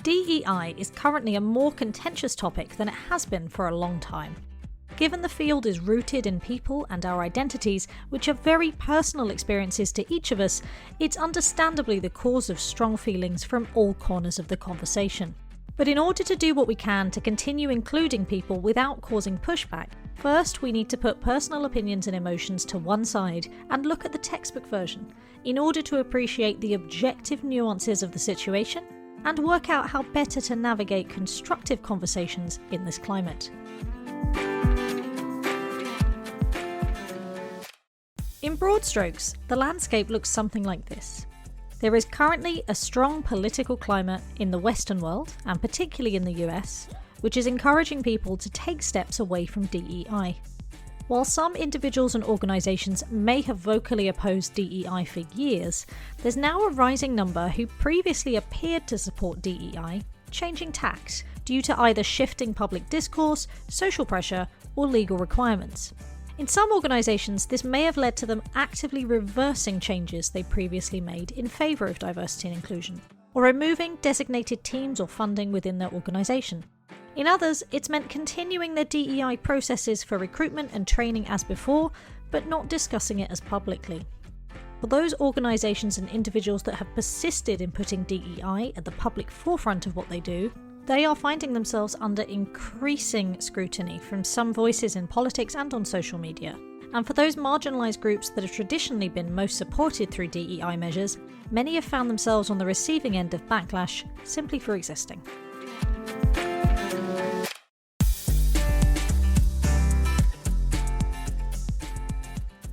DEI is currently a more contentious topic than it has been for a long time. Given the field is rooted in people and our identities, which are very personal experiences to each of us, it's understandably the cause of strong feelings from all corners of the conversation. But in order to do what we can to continue including people without causing pushback, first we need to put personal opinions and emotions to one side and look at the textbook version, in order to appreciate the objective nuances of the situation and work out how better to navigate constructive conversations in this climate. In broad strokes, the landscape looks something like this. There is currently a strong political climate in the Western world, and particularly in the US, which is encouraging people to take steps away from DEI. While some individuals and organisations may have vocally opposed DEI for years, there's now a rising number who previously appeared to support DEI, changing tack due to either shifting public discourse, social pressure, or legal requirements. In some organisations, this may have led to them actively reversing changes they previously made in favour of diversity and inclusion, or removing designated teams or funding within their organisation. In others, it's meant continuing their DEI processes for recruitment and training as before, but not discussing it as publicly. For those organisations and individuals that have persisted in putting DEI at the public forefront of what they do, they are finding themselves under increasing scrutiny from some voices in politics and on social media. And for those marginalised groups that have traditionally been most supported through DEI measures, many have found themselves on the receiving end of backlash simply for existing.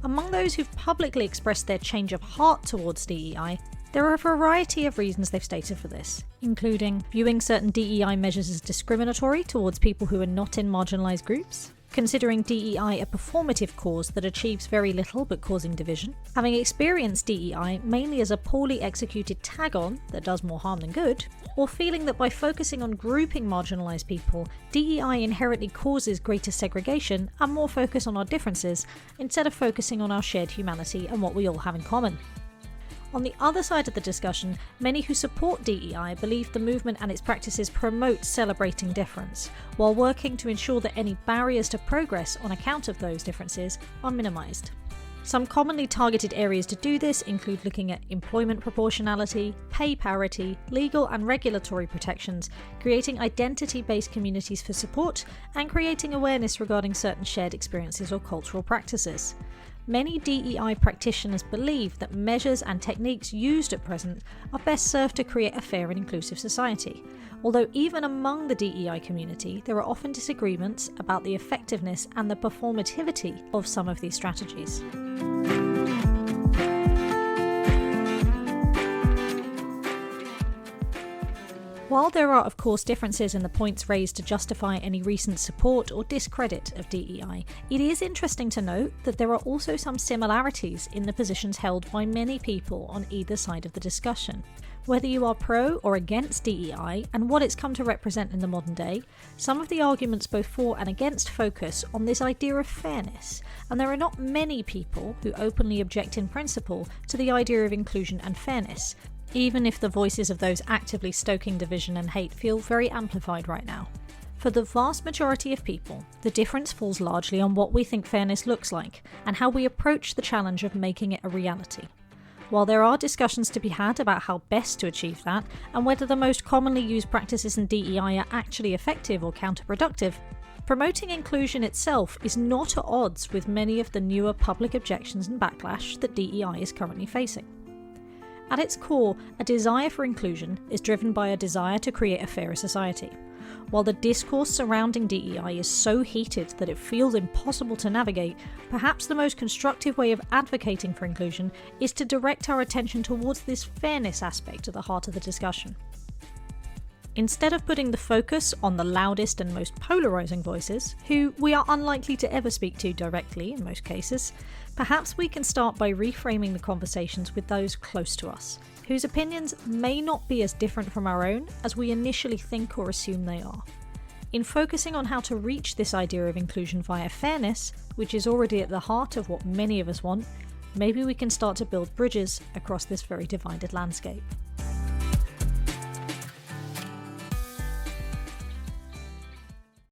Among those who've publicly expressed their change of heart towards DEI, there are a variety of reasons they've stated for this, including viewing certain DEI measures as discriminatory towards people who are not in marginalised groups, considering DEI a performative cause that achieves very little but causing division, having experienced DEI mainly as a poorly executed tag-on that does more harm than good, or feeling that by focusing on grouping marginalised people, DEI inherently causes greater segregation and more focus on our differences, instead of focusing on our shared humanity and what we all have in common. On the other side of the discussion, many who support DEI believe the movement and its practices promote celebrating difference, while working to ensure that any barriers to progress on account of those differences are minimised. Some commonly targeted areas to do this include looking at employment proportionality, pay parity, legal and regulatory protections, creating identity-based communities for support, and creating awareness regarding certain shared experiences or cultural practices. Many DEI practitioners believe that measures and techniques used at present are best served to create a fair and inclusive society, although even among the DEI community there are often disagreements about the effectiveness and the performativity of some of these strategies. While there are of course differences in the points raised to justify any recent support or discredit of DEI, it is interesting to note that there are also some similarities in the positions held by many people on either side of the discussion. Whether you are pro or against DEI and what it's come to represent in the modern day, some of the arguments both for and against focus on this idea of fairness, and there are not many people who openly object in principle to the idea of inclusion and fairness, even if the voices of those actively stoking division and hate feel very amplified right now. For the vast majority of people, the difference falls largely on what we think fairness looks like and how we approach the challenge of making it a reality. While there are discussions to be had about how best to achieve that and whether the most commonly used practices in DEI are actually effective or counterproductive, promoting inclusion itself is not at odds with many of the newer public objections and backlash that DEI is currently facing. At its core, a desire for inclusion is driven by a desire to create a fairer society. While the discourse surrounding DEI is so heated that it feels impossible to navigate, perhaps the most constructive way of advocating for inclusion is to direct our attention towards this fairness aspect at the heart of the discussion. Instead of putting the focus on the loudest and most polarising voices, who we are unlikely to ever speak to directly in most cases, perhaps we can start by reframing the conversations with those close to us, whose opinions may not be as different from our own as we initially think or assume they are. In focusing on how to reach this idea of inclusion via fairness, which is already at the heart of what many of us want, maybe we can start to build bridges across this very divided landscape.